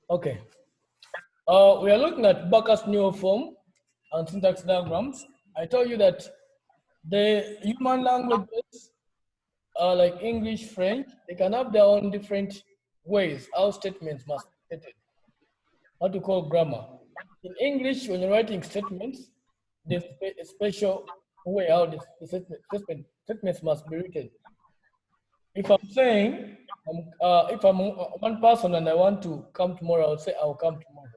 Okay. We are looking at backus neural form and syntax diagrams. I told you that the human languages like English, French, they can have their own different ways how statements must be stated. What we call grammar. In English, when you're writing statements, there's a special way how the statements must be written. If I'm saying, if I'm one person and I want to come tomorrow, I'll say I'll come tomorrow.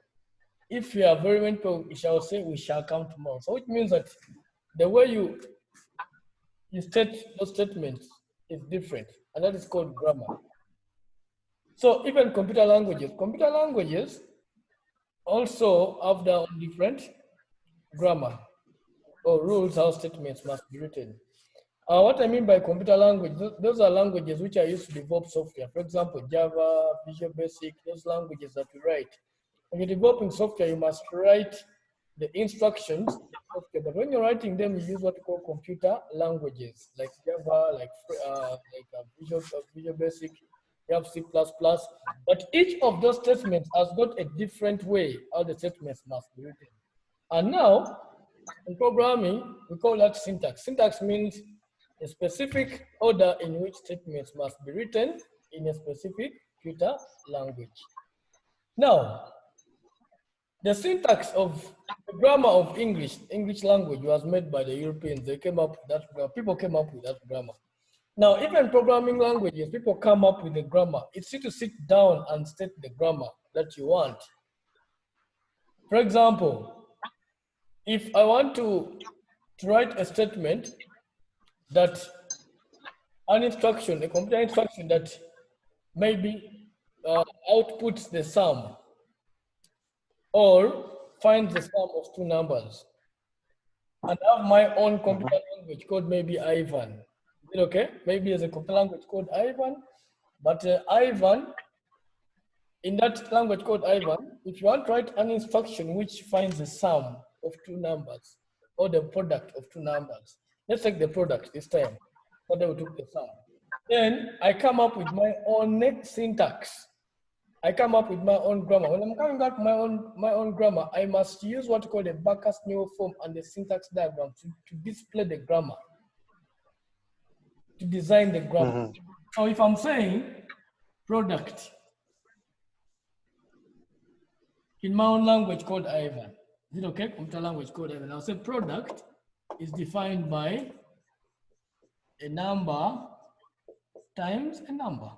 If we are very many people, we shall say we shall come tomorrow. So it means that the way you state those statements is different, and that is called grammar. So even computer languages also have their own different grammar or rules how statements must be written. What I mean by computer language, those are languages which are used to develop software. For example, Java, Visual Basic, those languages that we write. When you're developing software, you must write the instructions in software, but when you're writing them, you use what we call computer languages, like Java, like Visual Basic, you have C++. But each of those statements has got a different way how the statements must be written. And now, in programming, we call that syntax. Syntax means a specific order in which statements must be written in a specific computer language. Now, the syntax of the grammar of English language was made by the Europeans. They came up with that, people came up with that grammar. Now, even programming languages, people come up with the grammar. It's you to sit down and state the grammar that you want. For example, if I want to write a statement that an instruction, a computer instruction that maybe outputs the sum or finds the sum of two numbers, and I have my own computer language called maybe Ivan. Is it okay? Maybe there's a computer language called Ivan, but Ivan, in that language called Ivan, if you want to write an instruction which finds the sum of two numbers or the product of two numbers, let's take the product this time, so they will take the sum. Then I come up with my own syntax. I come up with my own grammar. When I'm coming up with my own grammar, I must use what we call the backus neural form and the syntax diagram to display the grammar, to design the grammar. So if I'm saying product in my own language called Ivan, is it okay? Computer language called Ivan. I'll say product is defined by a number times a number.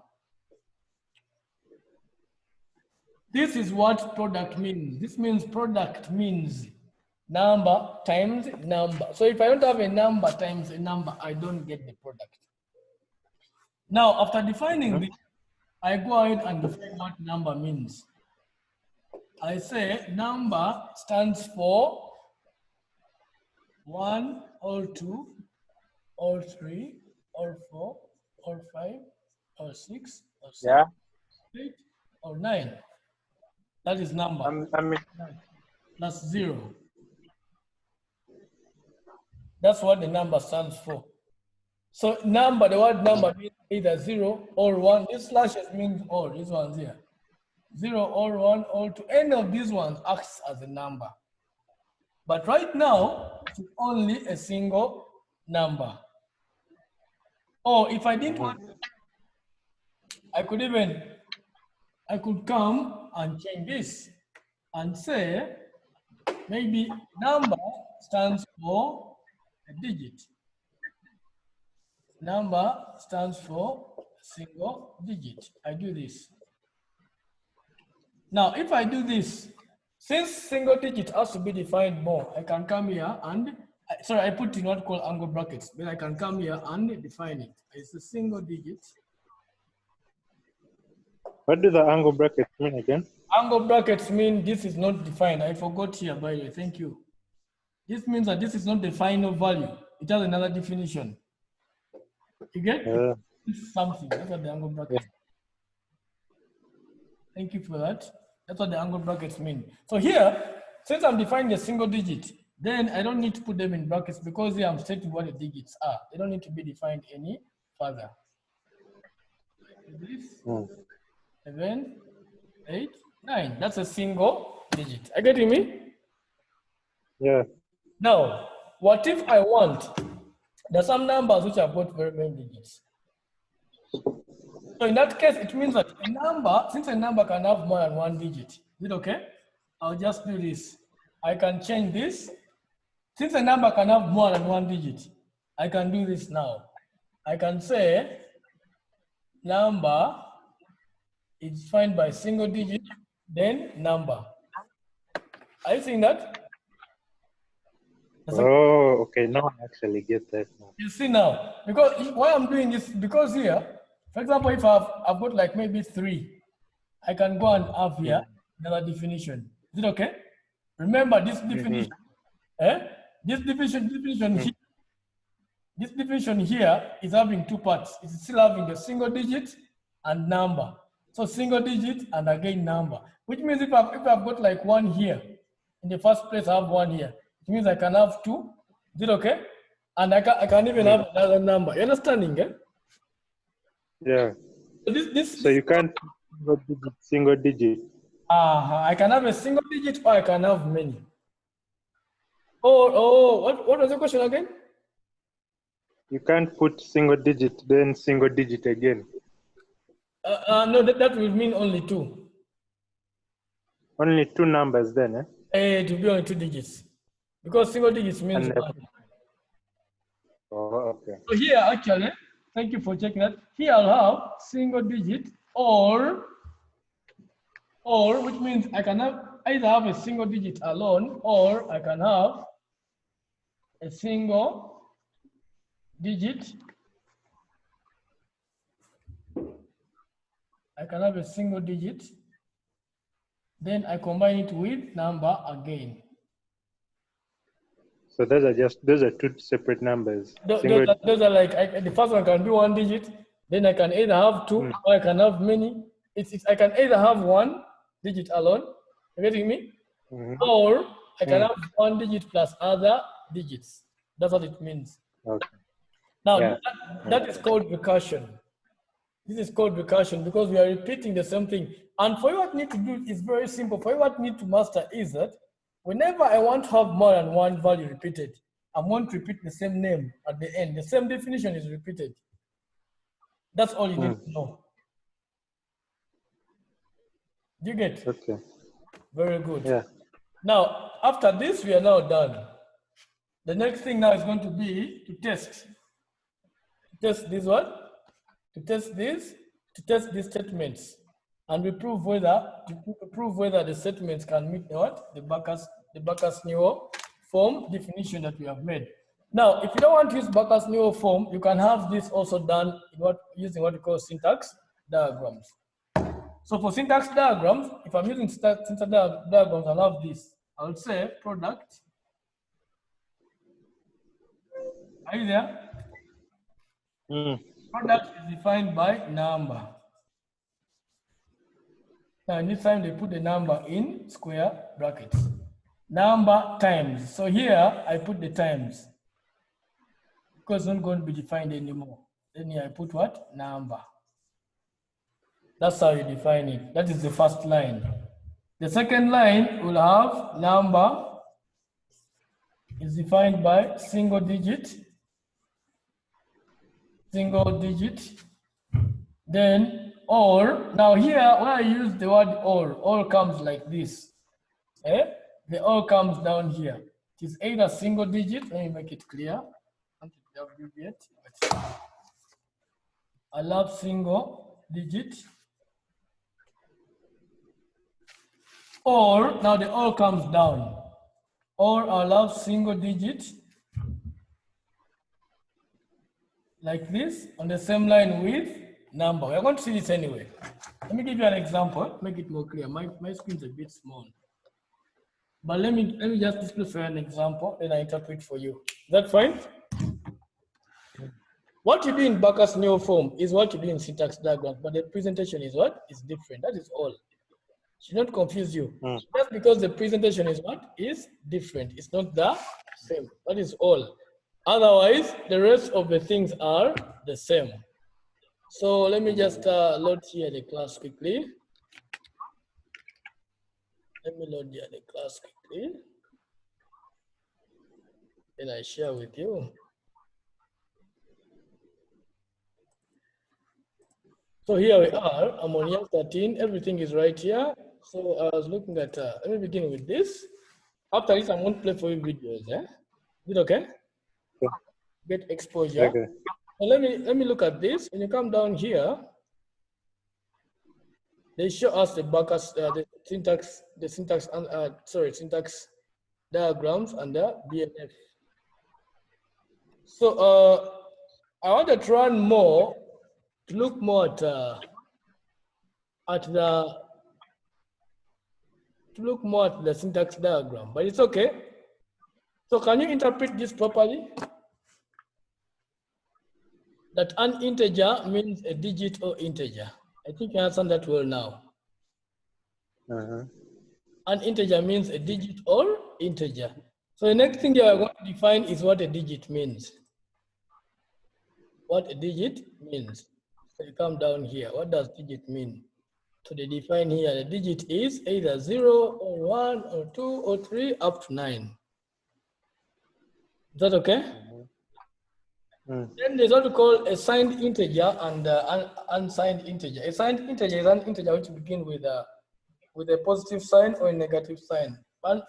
This is what product means. This means product means number times number. So if I don't have a number times a number, I don't get the product. Now, after defining this, I go ahead and define what number means. I say number stands for 1 or 2 or 3 or 4 or 5 or 6 or 7, 8 or 9. That is number. Plus 0. That's what the number stands for. So number, the word number means either 0 or 1. This slashes means or, this one's here. 0 or 1 or 2. Any of these ones acts as a number. But right now, it's only a single number. Or if I didn't want, I could come and change this and say, maybe number stands for a digit. Number stands for a single digit. I do this. Now, if I do this, since single digit has to be defined more, I can come here and, sorry, I put in what called angle brackets, but I can come here and define it. It's a single digit. What do the angle brackets mean again? Angle brackets mean this is not defined. I forgot here, by the way, thank you. This means that this is not the final value. It has another definition. You get something, that's what the angle brackets. Thank you for that. That's what the angle brackets mean. So here, since I'm defining a single digit, then I don't need to put them in brackets because here I'm stating what the digits are. They don't need to be defined any further. This, 7, 8, 9. That's a single digit. Are you getting me? Yeah. Now, what if I want, there's some numbers which have got very many digits. So in that case, it means that a number, since a number can have more than one digit, is it okay? I'll just do this. I can change this. Since a number can have more than one digit, I can do this now. I can say number is defined by single digit, then number. Are you seeing that? Oh, okay. Now I actually get that now. You see now, because why I'm doing this, because here, for example, if I've got like maybe 3, I can go and have here another definition. Is it okay? Remember this definition, this definition here is having 2 parts. It's still having a single digit and number. So single digit and again number, which means if I've got like 1 here, in the first place I have 1 here, it means I can have 2. Is it okay? And I can even have another number. You understanding? Yeah. So you can't single digit. I can have a single digit or I can have many. What was the question again? You can't put single digit, then single digit again. No, that will mean only 2. Only 2 numbers then, It will be only 2 digits. Because single digits means 1. Oh, okay. So here actually, thank you for checking that. Here I'll have single digit or which means I can either have a single digit alone or I can have a single digit. I can have a single digit. Then I combine it with number again. So those are 2 separate numbers. Those are like, the first one can be 1 digit. Then I can either have 2 or I can have many. I can either have 1 digit alone. You getting me? Or I can have 1 digit plus other digits. That's what it means. Okay. Now, that is called recursion. This is called recursion because we are repeating the same thing. And for you, what you need to do is very simple. For you, what you need to master is that whenever I want to have more than 1 value repeated, I want to repeat the same name at the end. The same definition is repeated. That's all you need to know. Do you get? Okay. Very good. Yeah. Now, after this, we are now done. The next thing now is going to be to test. Test this one. To test these statements, and we prove whether the statements can meet what the backus naur form definition that we have made. Now, if you don't want to use backus naur form, you can have this also done using what we call syntax diagrams. So for syntax diagrams, if I'm using syntax diagrams, I'll have this. I would say product. Are you there? Product is defined by number. Now, in this time, they put the number in square brackets. Number times. So here, I put the times. Because it's not going to be defined anymore. Then here, I put what? Number. That's how you define it. That is the first line. The second line will have number is defined by single digit. Then or. Now here, when I use the word or comes like this. The or comes down here. It is either single digit. Let me make it clear. I love single digit. Or now the or comes down. Or I love single digit. Like this on the same line with number. We're going to see this anyway. Let me give you an example, make it more clear. My screen's a bit small. But let me just display for an example, then I interpret for you. Is that fine? What you do in backus naur form is what you do in syntax diagram, but the presentation is what? Is different. That is all. Should not confuse you. Just because the presentation is what? Is different. It's not the same. That is all. Otherwise, the rest of the things are the same. So let me just load here the class quickly. Let me load the other class quickly. Then I share with you. So here we are. I'm on year 13. Everything is right here. So I was looking at, let me begin with this. After this, I'm going to play for you videos. Is it okay? Get exposure. Okay. So let me look at this. When you come down here, they show us the backus, the syntax diagrams and the Bnf. So I want to run more to look more at the syntax diagram, but it's okay. So can you interpret this properly? That an integer means a digit or integer. I think you understand that well now. An integer means a digit or integer. So the next thing you are going to define is what a digit means. What a digit means. So you come down here. What does digit mean? So they define here, the digit is either 0 or 1 or 2 or 3 up to 9. Is that okay? Then there's what we call a signed integer and unsigned integer. A signed integer is an integer which begins with a positive sign or a negative sign.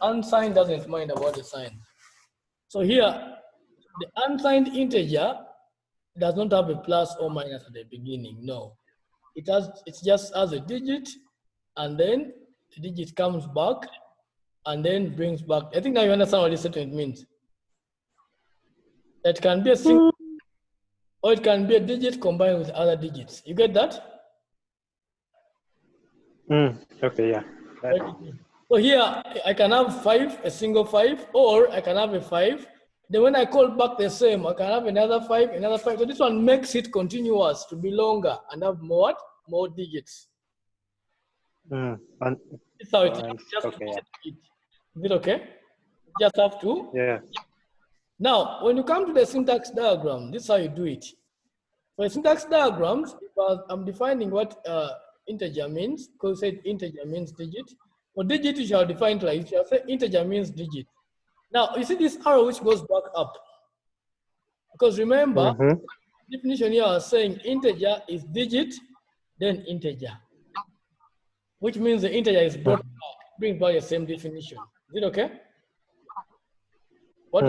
Unsigned doesn't mind about the sign. So here, the unsigned integer does not have a plus or minus at the beginning. No, it's just as a digit, and then the digit comes back and then brings back. I think now you understand what this statement means. That can be a single, or it can be a digit combined with other digits. You get that? Okay, yeah. So here I can have 5, a single 5, or I can have a 5. Then when I call back the same, I can have another 5, another 5. So this one makes it continuous to be longer and have more digits. That's how it is. Just okay, yeah. Is it okay? Just have to. Yeah. Now, when you come to the syntax diagram, this is how you do it. For syntax diagrams, I'm defining what integer means, because said integer means digit. For digit, you shall define it like you shall say integer means digit. Now, you see this arrow which goes back up. Because remember, definition here is saying integer is digit, then integer. Which means the integer is brought back, brings back the same definition. Is it okay? What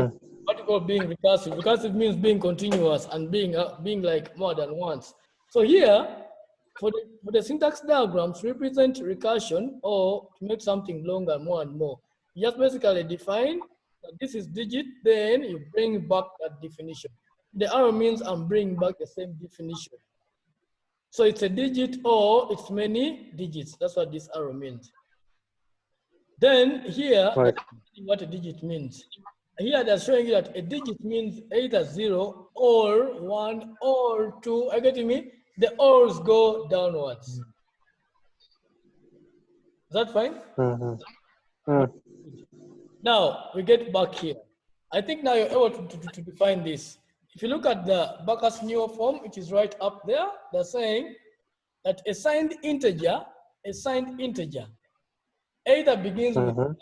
you call being recursive? Recursive means being continuous and being like more than once. So here, for the syntax diagrams represent recursion or to make something longer more and more. You just basically define that this is digit, then you bring back that definition. The arrow means I'm bringing back the same definition. So it's a digit or it's many digits. That's what this arrow means. Then here, what a digit means. Here they're showing you that a digit means either 0 or 1 or 2. Are you getting me? The ors go downwards. Is that fine? Now we get back here. I think now you're able to define this. If you look at the backus newer form, which is right up there, they're saying that a signed integer either begins with 1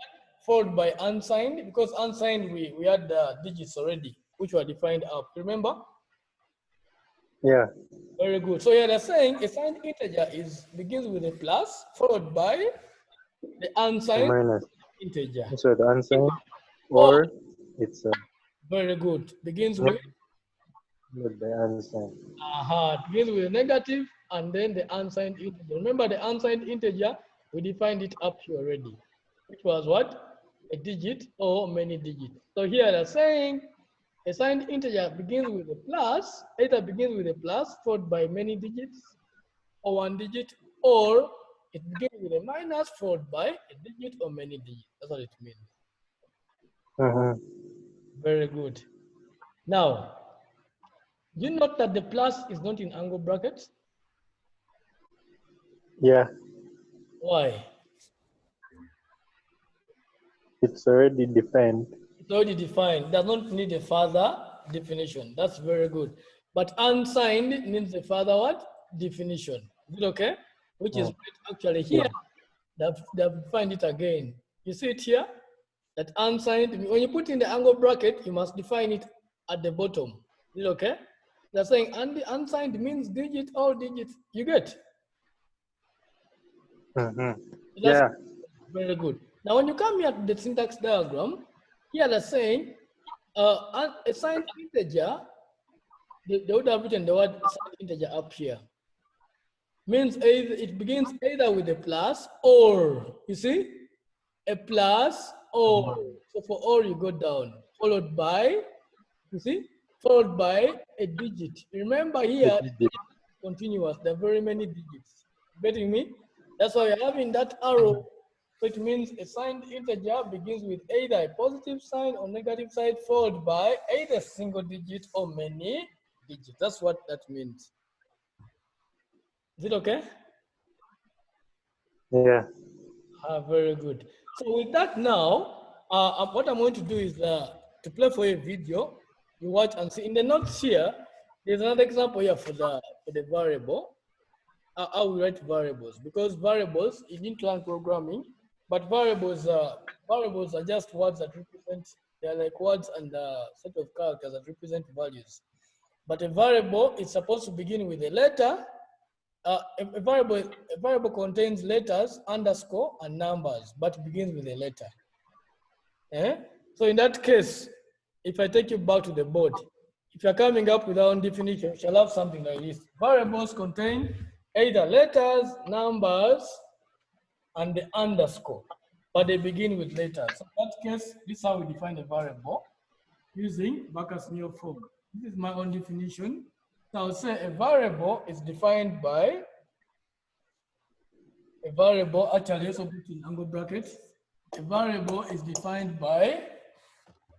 followed by unsigned, because unsigned we had the digits already, which were defined up. Remember? Yeah. Very good. So yeah, they're saying a signed integer begins with a plus followed by the unsigned integer. So the unsigned, or it's very good. Begins with the unsigned. Begins with a negative and then the unsigned integer. Remember the unsigned integer, we defined it up here already, which was what? A digit or many digits. So here they're saying a signed integer begins with a plus, either begins with a plus followed by many digits or 1 digit, or it begins with a minus followed by a digit or many digits. That's what it means. Very good. Now, you note that the plus is not in angle brackets? Yeah. Why? It's already defined. It's already defined. Does not need a further definition. That's very good. But unsigned means a further what? Definition. Is it okay? Which is actually here. They've defined it again. You see it here? That unsigned, when you put in the angle bracket, you must define it at the bottom. Is it okay? They're saying unsigned means digit or digit. You get? Mm-hmm. That's Yeah. very good. Now, when you come here to the syntax diagram, here they're saying a signed integer, they would have written the word signed integer up here. Means either, it begins either with a plus or, you see? A plus or. So for or, you go down, followed by, you see? Followed by a digit. Remember here, continuous, there are very many digits. Getting me? That's why you're having that arrow. So it means a signed integer begins with either a positive sign or negative sign, followed by either a single digit or many digits. That's what that means. Is it okay? Yeah. Very good. So with that now, what I'm going to do is to play for a video. You watch and see. In the notes here, there's another example here for the variable. How we write variables, because variables, you didn't learn programming, but variables are just words that represent, they're like words and a set of characters that represent values. But a variable is supposed to begin with a letter. A variable contains letters, underscore, and numbers, but begins with a letter. So in that case, if I take you back to the board, if you're coming up with our own definition, you shall have something like this. Variables contain either letters, numbers, and the underscore, but they begin with letters. So in that case, this is how we define a variable using backus naur form. This is my own definition. So I'll say a variable is defined by a variable, actually also put in angle brackets. A variable is defined by,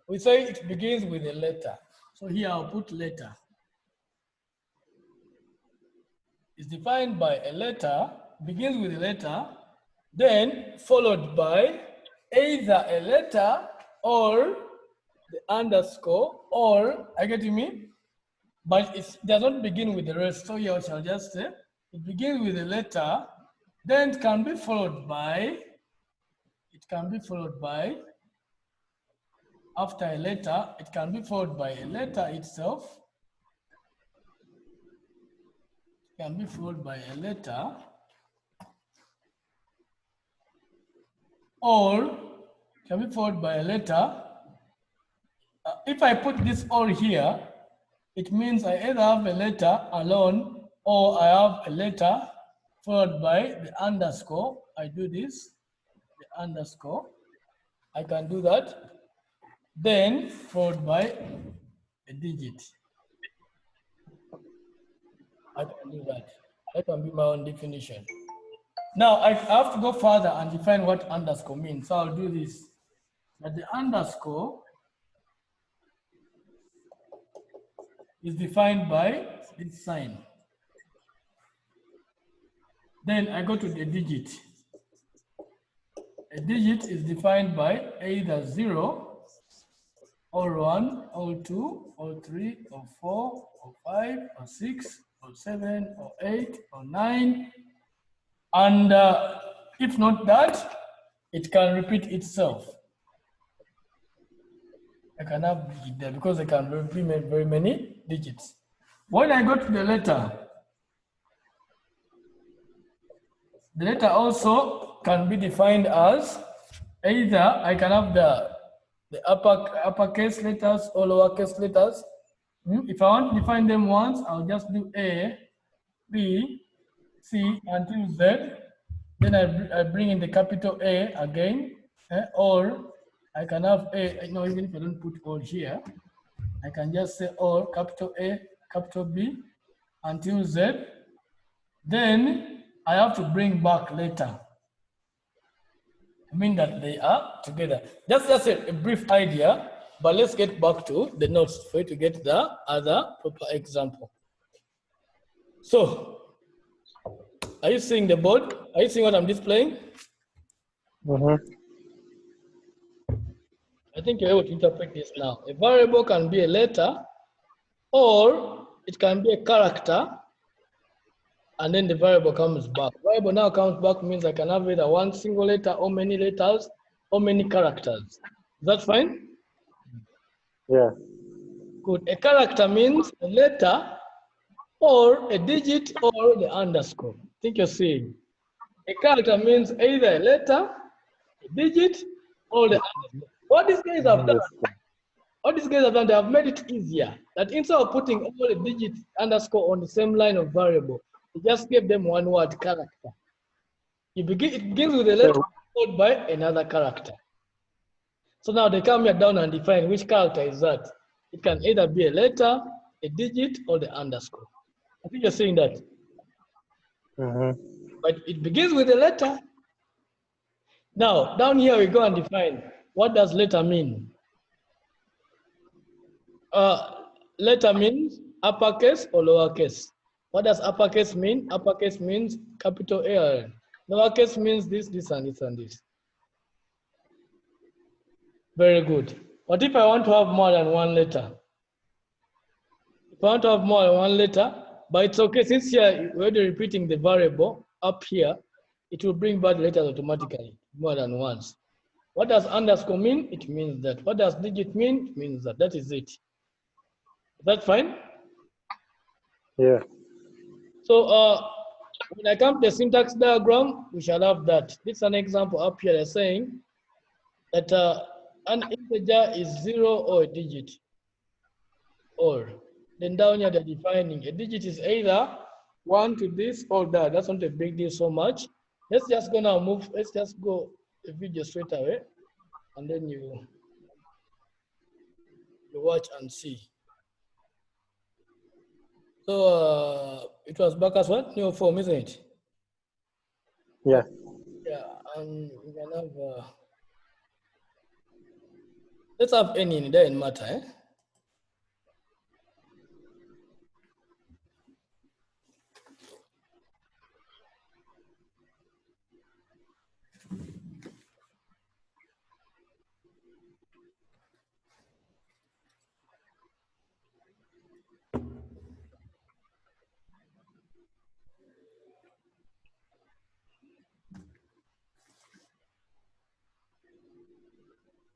we say it begins with a letter. So here I'll put letter. It's defined by a letter, begins with a letter, then followed by either a letter or the underscore, or, I get you me? But it does not begin with the rest. So here I shall just say, it begins with a letter, then it can be followed by, after a letter, it can be followed by a letter itself. It can be followed by a letter, or can be followed by a letter. If I put this or here, it means I either have a letter alone or I have a letter followed by the underscore. I do this, the underscore. I can do that. Then followed by a digit. I can do that. That can be my own definition. Now I have to go further and define what underscore means. So I'll do this. That the underscore is defined by this sign. Then I go to the digit. A digit is defined by either 0 or 1 or 2 or 3 or 4 or 5 or 6 or 7 or 8 or 9. And if not that, it can repeat itself. I can have digit there because I can repeat very many digits. When I go to the letter also can be defined as either I can have the uppercase letters or lowercase letters. If I want to define them once, I'll just do A, B, C until Z. Then I bring in the capital A again, or I can have A, even if I don't put all here, I can just say or capital A, capital B until Z. Then I have to bring back letter. I mean that they are together. Just a brief idea, but let's get back to the notes for you to get the other proper example. So, are you seeing the board? Are you seeing what I'm displaying? I think you're able to interpret this now. A variable can be a letter, or it can be a character, and then the variable comes back. Variable now comes back means I can have either one single letter or many letters or many characters. Is that fine? Yeah. Good. A character means a letter or a digit or the underscore. I think you're seeing. A character means either a letter, a digit, or the underscore. What these guys have done, they have made it easier. That instead of putting all the digits underscore on the same line of variable, they just gave them one word character. It begins with a letter followed by another character. So now they come here down and define which character is that. It can either be a letter, a digit, or the underscore. I think you're saying that. But it begins with a letter. Now, down here we go and define what does letter mean. Letter means uppercase or lowercase. What does uppercase mean? Uppercase means capital A. Lowercase means this, this, and this, and this. Very good. What if I want to have more than one letter? If I want to have more than one letter, but it's okay, since here we're already repeating the variable up here, it will bring back the letters automatically, more than once. What does underscore mean? It means that. What does digit mean? It means that. That is it. Is that fine? Yeah. So when I come to the syntax diagram, we shall have that. This is an example up here. They're saying that an integer is 0 or a digit. Or then down here they're defining a digit is either 1 to this or that. That's not a big deal so much. Let's just go now move. Let's just go the video straight away, and then you watch and see. So it was backus what? New form, isn't it? Yeah. Yeah, and we can have let's have any in there in matter, eh?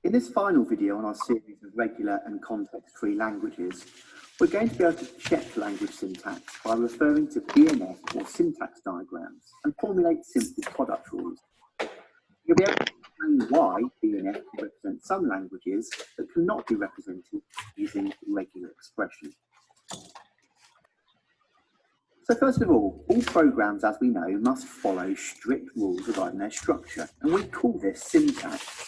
In this final video on our series of regular and context-free languages, we're going to be able to check language syntax by referring to Bnf or syntax diagrams and formulate simple product rules. You'll be able to explain why Bnf can represent some languages that cannot be represented using regular expressions. So first of all programs, as we know, must follow strict rules regarding their structure, and we call this syntax.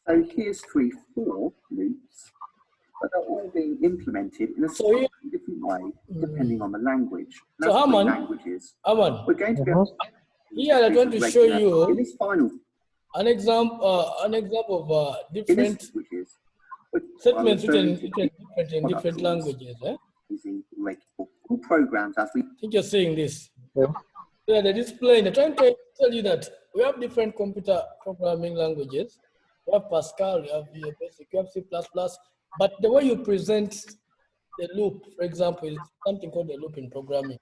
So here's 3 for loops, but they're all being implemented in a slightly different way depending on the language. So Aman, we're going to be here I want to show you in this final an example of different statements in different languages. Eh? Using all programs as we I think you're saying this. Yeah. So they're displaying, they're trying to tell you that we have different computer programming languages. We have Pascal, we have basic, we have C++, but the way you present the loop, for example, is something called a loop in programming.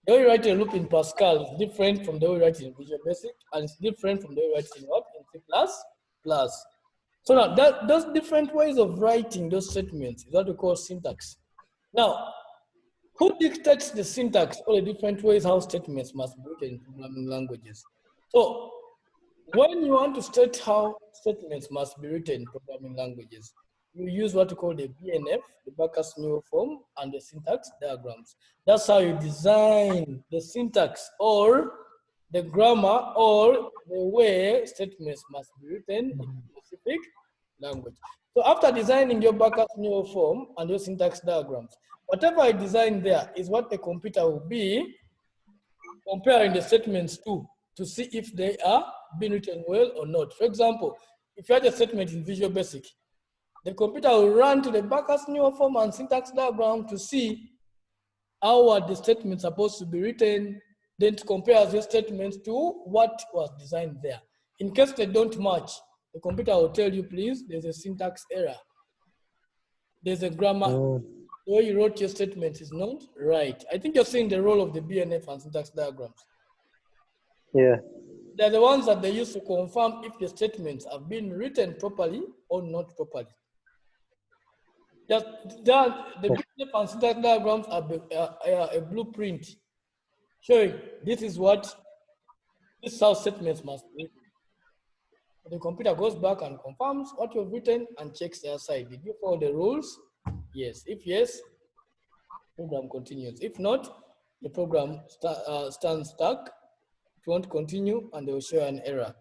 The way you write a loop in Pascal is different from the way you write it in Visual Basic, and it's different from the way you write it in what? In C++. So now, those different ways of writing those statements is what we call syntax. Now, who dictates the syntax or the different ways how statements must be written in programming languages? So, when you want to state how statements must be written in programming languages, you use what we call the Bnf, the backus form, and the syntax diagrams. That's how you design the syntax or the grammar or the way statements must be written in a specific language. So after designing your backus form and your syntax diagrams, whatever I design there is what the computer will be comparing the statements to see if they are being written well or not. For example, if you had a statement in Visual Basic, the computer will run to the backus form and syntax diagram to see how are the statements supposed to be written, then to compare those statements to what was designed there. In case they don't match, the computer will tell you, please, there's a syntax error. There's a grammar The way you wrote your statement is not right. I think you're seeing the role of the BNF and syntax diagrams. Yeah. They're the ones that they use to confirm if the statements have been written properly or not properly. Just that the BNF and syntax diagrams are a blueprint showing this is how statements must be. The computer goes back and confirms what you've written and checks their side. Did you follow the rules? Yes. If yes, program continues. If not, the program stands stuck. It won't continue and they will show an error.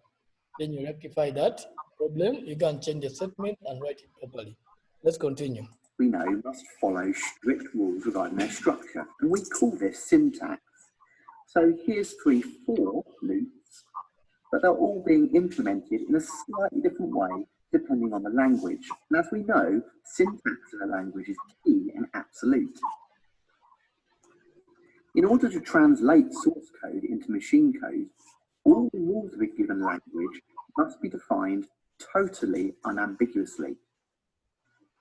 Then you rectify that problem. You can change the statement and write it properly. Let's continue. We know must follow strict rules regarding their structure, and we call this syntax. So here's 3 for loops, but they're all being implemented in a slightly different way depending on the language. And as we know, syntax in a language is key and absolute. In order to translate source code into machine code, all the rules of a given language must be defined totally unambiguously.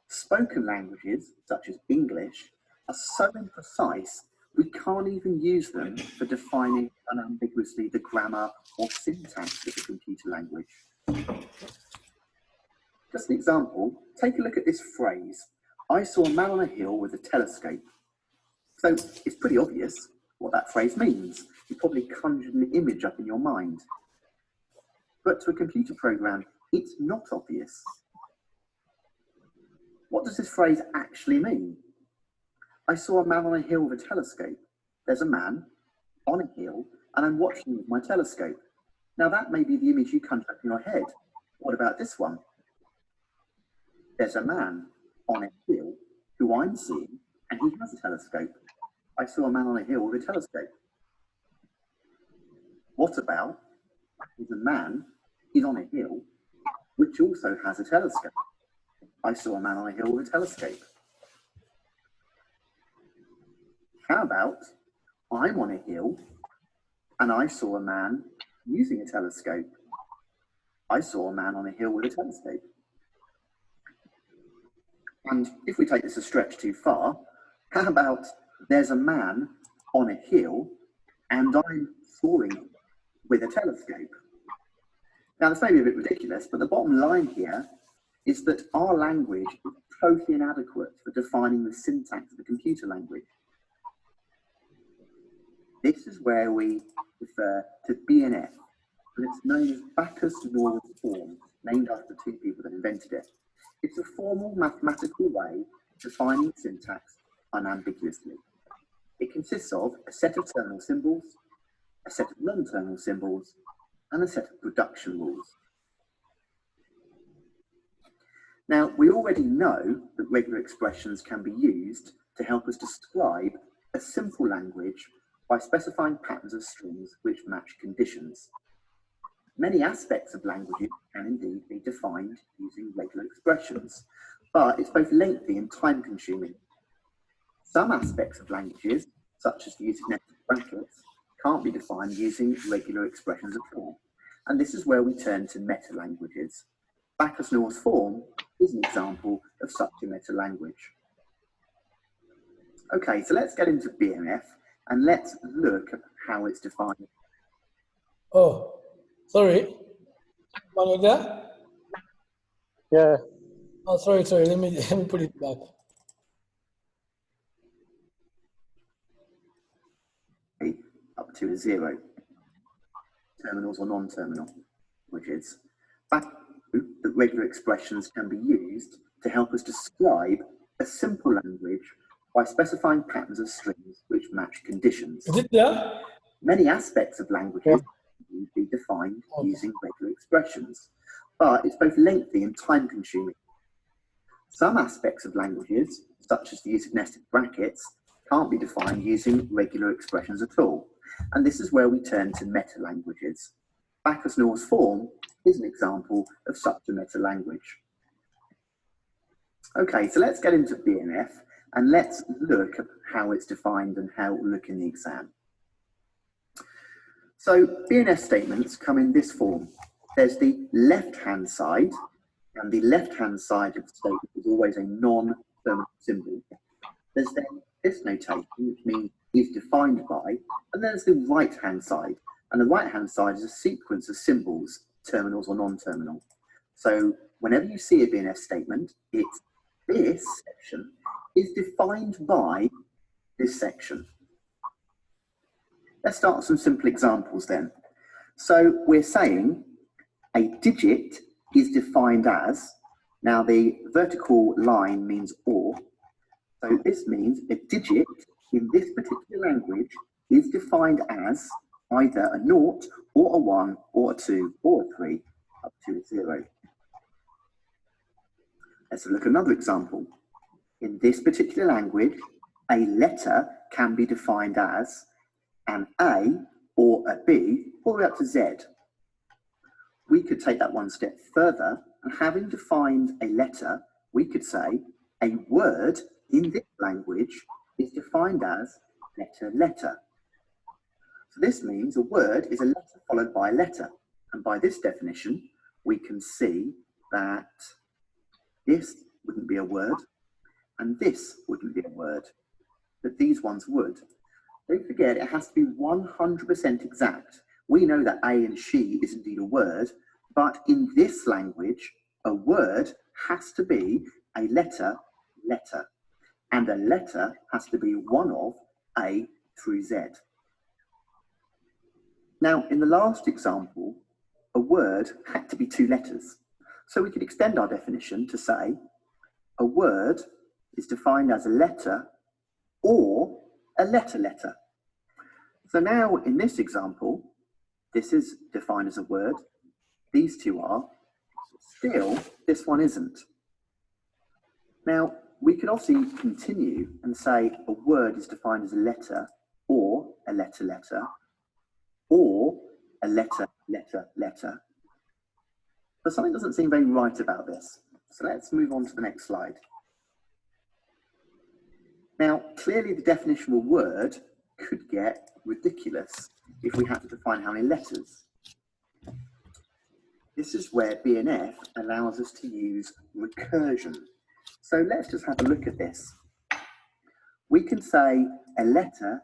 Spoken languages, such as English, are so imprecise we can't even use them for defining unambiguously the grammar or syntax of a computer language. Just an example, take a look at this phrase, I saw a man on a hill with a telescope. So it's pretty obvious what that phrase means. You probably conjured an image up in your mind. But to a computer program, it's not obvious. What does this phrase actually mean? I saw a man on a hill with a telescope. There's a man on a hill and I'm watching with my telescope. Now that may be the image you conjure up in your head. What about this one? There's a man on a hill who I'm seeing and he has a telescope. I saw a man on a hill with a telescope. What about the man is on a hill which also has a telescope? I saw a man on a hill with a telescope. How about I'm on a hill and I saw a man using a telescope? I saw a man on a hill with a telescope. And if we take this a stretch too far, how about there's a man on a hill and I'm soaring with a telescope? Now this may be a bit ridiculous, but the bottom line here is that our language is totally inadequate for defining the syntax of a computer language. This is where we refer to BNF, and it's known as backus naur form, named after 2 people that invented it. It's a formal mathematical way of defining syntax unambiguously. It consists of a set of terminal symbols, a set of non-terminal symbols, and a set of production rules. Now, we already know that regular expressions can be used to help us describe a simple language by specifying patterns of strings which match conditions. Many aspects of languages can indeed be defined using regular expressions, but it's both lengthy and time-consuming. Some aspects of languages, such as the use of nested brackets, can't be defined using regular expressions at all, and this is where we turn to meta-languages. Backus naur's form is an example of such a meta-language. Okay, so let's get into BNF and let's look at how it's defined. Oh, sorry. Are you there? Yeah. Oh, sorry. Let me put it back. Up to a 0. Terminals or non-terminal languages. That regular expressions can be used to help us describe a simple language by specifying patterns of strings which match conditions. Is it there? Many aspects of languages can be defined using regular expressions, but it's both lengthy and time-consuming. Some aspects of languages, such as the use of nested brackets, can't be defined using regular expressions at all, and this is where we turn to meta-languages. Backus naur's form is an example of such a meta-language. Okay, so let's get into BNF and let's look at how it's defined and how it will look in the exam. So BNF statements come in this form. There's the left-hand side, and the left-hand side of the statement is always a non-terminal symbol. There's then this notation, which means is defined by, and then there's the right-hand side. And the right-hand side is a sequence of symbols, terminals or non-terminal. So whenever you see a BNF statement, it's this section is defined by this section. Let's start with some simple examples then. So we're saying a digit is defined as, now the vertical line means or, so this means a digit in this particular language is defined as either a 0 or a 1 or a 2 or a 3 up to a 0. Let's look at another example. In this particular language, a letter can be defined as an A or a B all the way up to Z. We could take that one step further, and having defined a letter, we could say a word in this language is defined as letter. So this means a word is a letter followed by a letter. And by this definition, we can see that this wouldn't be a word, and this wouldn't be a word, but these ones would. Don't forget, it has to be 100% exact. We know that a and she is indeed a word, but in this language, a word has to be a letter, and a letter has to be one of A through Z. Now, in the last example, a word had to be 2 letters. So we could extend our definition to say a word is defined as a letter or a letter. So now in this example, this is defined as a word, these two are, still this one isn't. Now we could obviously continue and say a word is defined as a letter or a letter, or a letter. But something doesn't seem very right about this. So let's move on to the next slide. Now, clearly the definition of a word could get ridiculous if we had to define how many letters. This is where BNF allows us to use recursion. So let's just have a look at this. We can say a letter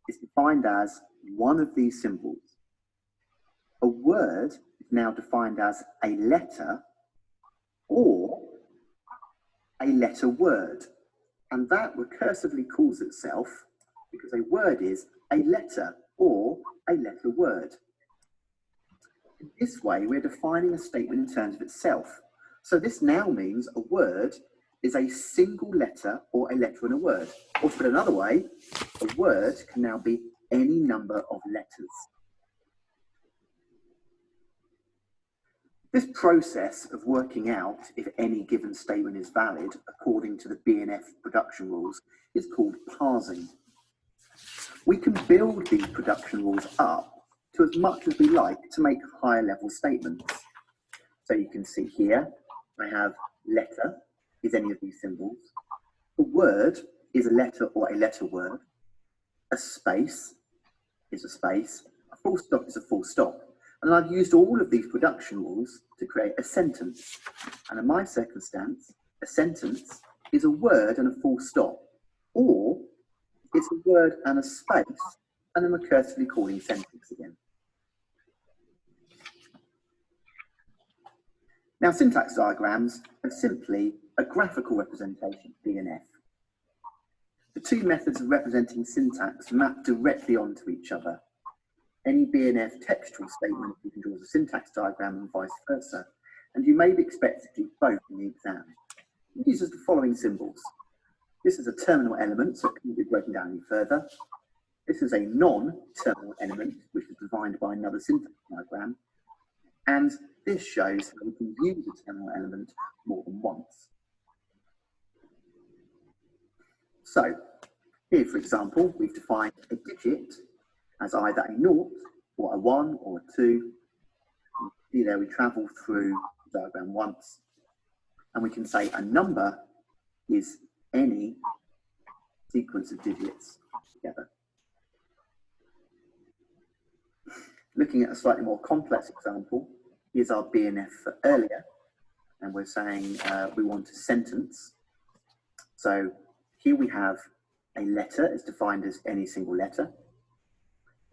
is defined as one of these symbols. A word is now defined as a letter or a letter word. And that recursively calls itself, because a word is a letter or a letter word. In this way, we're defining a statement in terms of itself. So this now means a word is a single letter or a letter in a word. Or to put it another way, a word can now be any number of letters. This process of working out if any given statement is valid according to the Bnf Production Rules is called parsing. We can build these production rules up to as much as we like to make higher level statements. So you can see here, I have letter is any of these symbols. A word is a letter or a letter word. A space is a space. A full stop is a full stop. And I've used all of these production rules to create a sentence. And in my circumstance, a sentence is a word and a full stop, or it's a word and a space and a recursively calling sentence again. Now, syntax diagrams are simply a graphical representation of BNF. The two methods of representing syntax map directly onto each other. Any BNF textual statement you can draw as a syntax diagram and vice versa, and you may be expected to do both in the exam. It uses the following symbols. This is a terminal element, so it can be broken down any further. This is a non-terminal element, which is defined by another syntax diagram. And this shows how we can use a terminal element more than once. So, here, for example, we've defined a digit as either a 0 or a 1 or a 2. You see there we travel through the diagram once, and we can say a number is any sequence of digits together. Looking at a slightly more complex example, here's our BNF for earlier, and we're saying we want a sentence. So Here we have a letter is defined as any single letter.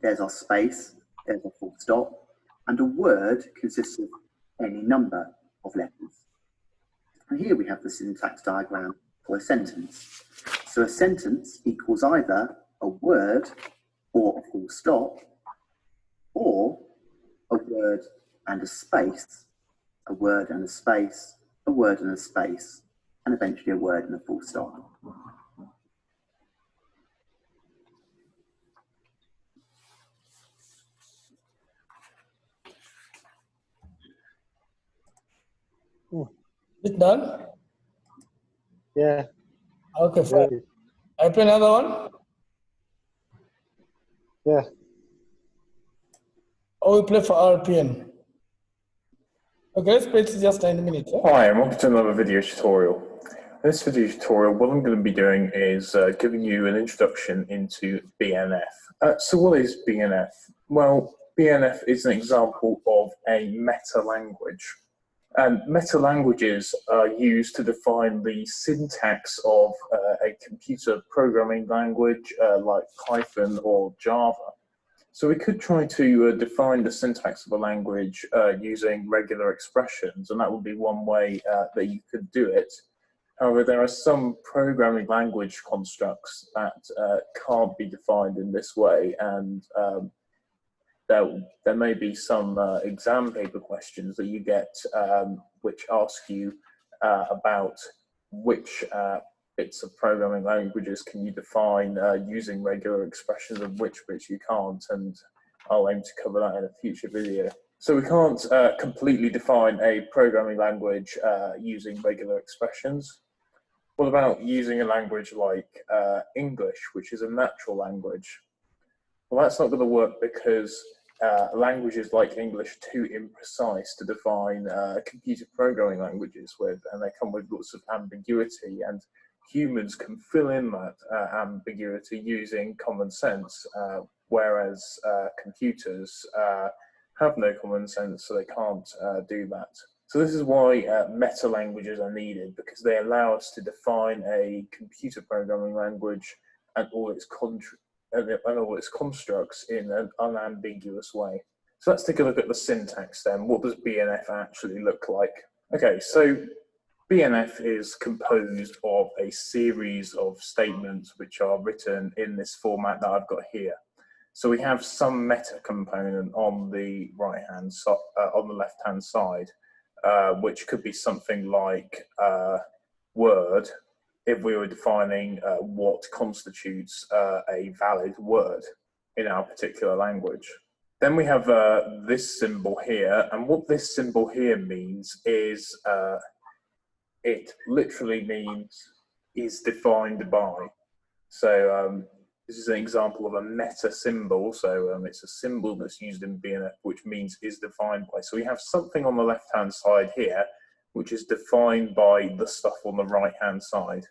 There's our space, there's our full stop, and a word consists of any number of letters. And here we have the syntax diagram for a sentence. So a sentence equals either a word or a full stop, or a word and a space, a word and a space, a word and a space, and eventually a word and a full stop. Is it done? Yeah. Okay, fine. Great. I play another one? Yeah. Or we play for RPN? Okay, let's play it just 90 minutes. Yeah? Hi, and welcome to another video tutorial. In this video tutorial, what I'm going to be doing is giving you an introduction into BNF. So what is BNF? Well, BNF is an example of a meta-language. And meta-languages are used to define the syntax of a computer programming language like Python or Java. So we could try to define the syntax of a language using regular expressions, and that would be one way that you could do it. However, there are some programming language constructs that can't be defined in this way, and there may be some exam paper questions that you get which ask you about which bits of programming languages can you define using regular expressions and which bits you can't, and I'll aim to cover that in a future video. So we can't completely define a programming language using regular expressions. What about using a language like English, which is a natural language? Well, that's not going to work because languages like English are too imprecise to define computer programming languages with, and they come with lots of ambiguity, and humans can fill in that ambiguity using common sense, whereas computers have no common sense, so they can't do that. So this is why meta languages are needed, because they allow us to define a computer programming language and all its constructs in an unambiguous way. So let's take a look at the syntax then. What does BNF actually look like? Okay, so BNF is composed of a series of statements which are written in this format that I've got here. So we have some meta component on the right-hand side, on the left-hand side, which could be something like word, if we were defining what constitutes a valid word in our particular language. Then we have this symbol here, and what this symbol here means is it literally means is defined by. So this is an example of a meta symbol, so it's a symbol that's used in BNF which means is defined by. So we have something on the left-hand side here which is defined by the stuff on the right-hand side.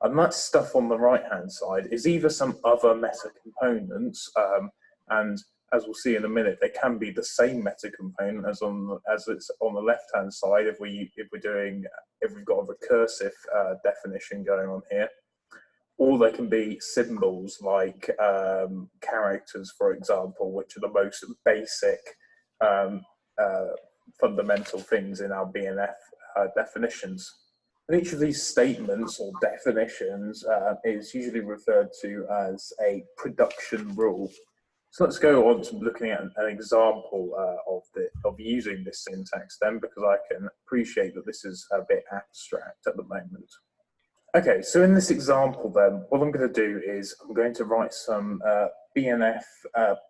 And that stuff on the right-hand side is either some other meta components, and as we'll see in a minute, they can be the same meta component as it's on the left-hand side if we've got a recursive definition going on here. Or they can be symbols like characters, for example, which are the most basic fundamental things in our BNF definitions. And each of these statements or definitions is usually referred to as a production rule. So let's go on to looking at an example of using this syntax then, because I can appreciate that this is a bit abstract at the moment. Okay, so in this example then, what I'm going to do is I'm going to write some BNF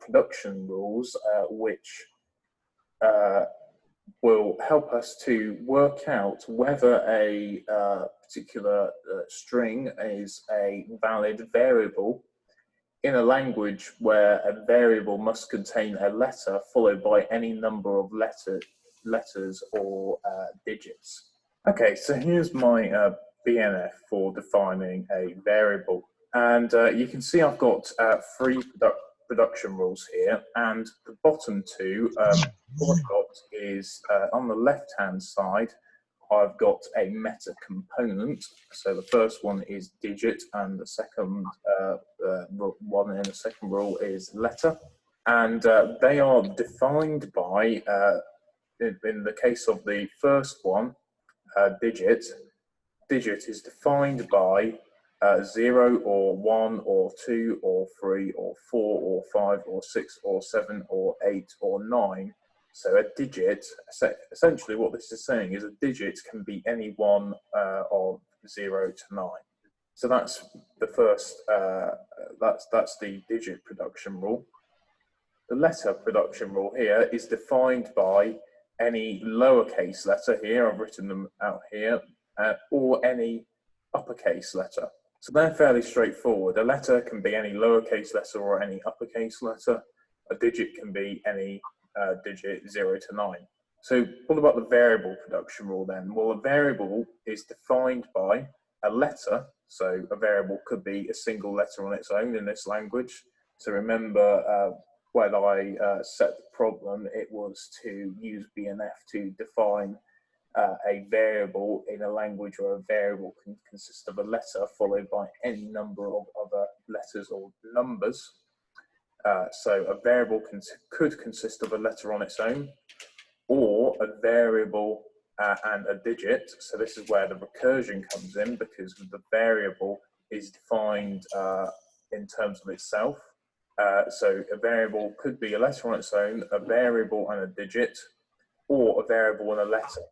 production rules which will help us to work out whether a particular string is a valid variable in a language where a variable must contain a letter followed by any number of letters or digits. Okay, so here's my BNF for defining a variable. And you can see I've got three production rules here, and the bottom two, what I've got is on the left-hand side, I've got a meta component. So the first one is digit, and the second one in the second rule is letter. And they are defined by, in the case of the first one, digit is defined by 0 or 1 or 2 or 3 or 4 or 5 or 6 or 7 or 8 or 9. So a digit, essentially what this is saying is a digit can be any one of 0 to 9. So that's the first, that's the digit production rule. The letter production rule here is defined by any lowercase letter here, I've written them out here, or any uppercase letter. So they're fairly straightforward. A letter can be any lowercase letter or any uppercase letter. A digit can be any digit 0 to 9. So what about the variable production rule then? Well, a variable is defined by a letter. So a variable could be a single letter on its own in this language. So remember, when I set the problem, it was to use Bnf to define a variable in a language where a variable can consist of a letter followed by any number of other letters or numbers. So a variable could consist of a letter on its own, or a variable and a digit. So this is where the recursion comes in, because the variable is defined in terms of itself. So a variable could be a letter on its own, a variable and a digit, or a variable and a letter.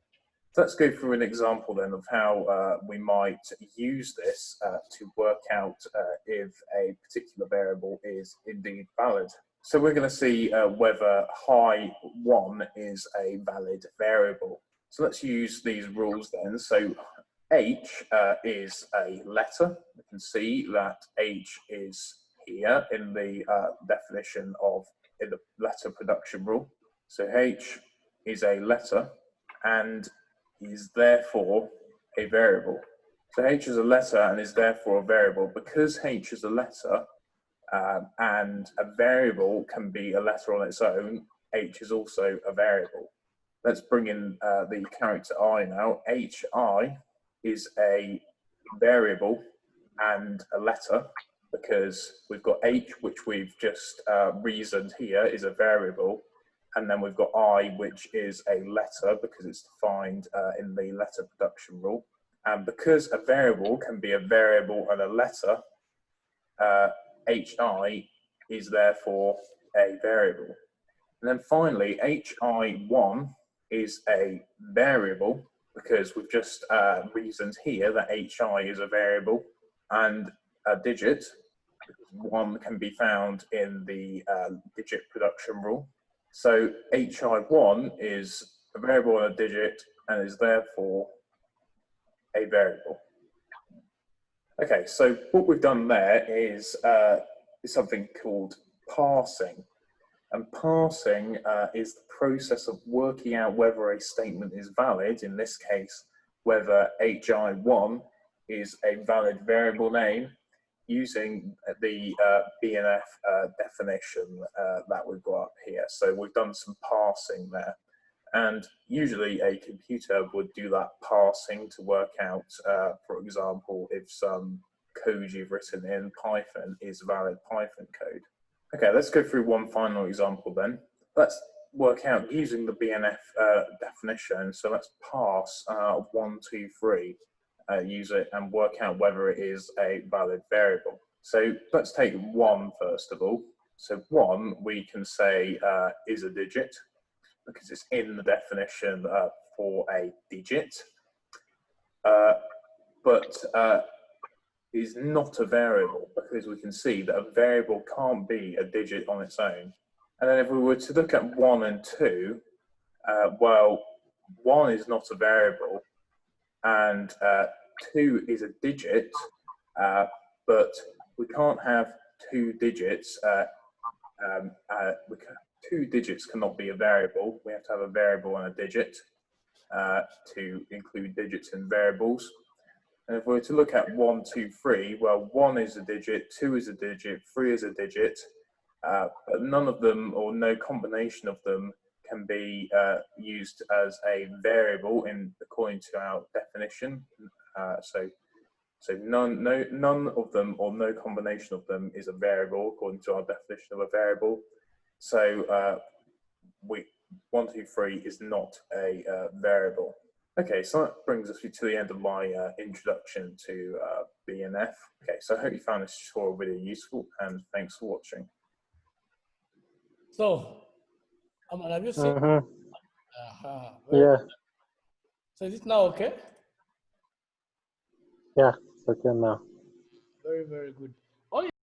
So let's go through an example then of how we might use this to work out if a particular variable is indeed valid. So we're going to see whether hi1 is a valid variable. So let's use these rules then. So h is a letter. We can see that h is here in the definition of in the letter production rule. So h is a letter and is therefore a variable. So h is a letter and is therefore a variable. Because h is a letter and a variable can be a letter on its own, h is also a variable. Let's bring in the character I now. hi is a variable and a letter, because we've got h, which we've just reasoned here is a variable, and then we've got I, which is a letter because it's defined in the letter production rule. And because a variable can be a variable and a letter, hi is therefore a variable. And then finally, hi1 is a variable because we've just reasoned here that hi is a variable and a digit. One can be found in the digit production rule. So hi1 is a variable and a digit and is therefore a variable. Okay, so what we've done there is something called parsing. And parsing is the process of working out whether a statement is valid, in this case, whether hi1 is a valid variable name, using the Bnf definition that we've got up here. So we've done some parsing there. And usually a computer would do that parsing to work out, for example, if some code you've written in Python is valid Python code. Okay, let's go through one final example then. Let's work out using the Bnf definition. So let's parse 1, 2, 3. Use it and work out whether it is a valid variable. So let's take 1 first of all. So 1 we can say is a digit because it's in the definition for a digit, but is not a variable because we can see that a variable can't be a digit on its own. And then if we were to look at 1 and 2, well, 1 is not a variable and 2 is a digit, but we can't have 2 digits. 2 digits cannot be a variable. We have to have a variable and a digit to include digits in variables. And if we were to look at 1, 2, 3, well, 1 is a digit, 2 is a digit, 3 is a digit, but none of them or no combination of them can be used as a variable according to our definition. So none of them or no combination of them is a variable according to our definition of a variable. So 1, 2, 3 is not a variable. Okay, so that brings us to the end of my introduction to BNF. Okay, so I hope you found this tutorial video useful, and thanks for watching. So, Aman, have you seen? Yeah, So is it now okay? yeah, it's okay now. Very, very good.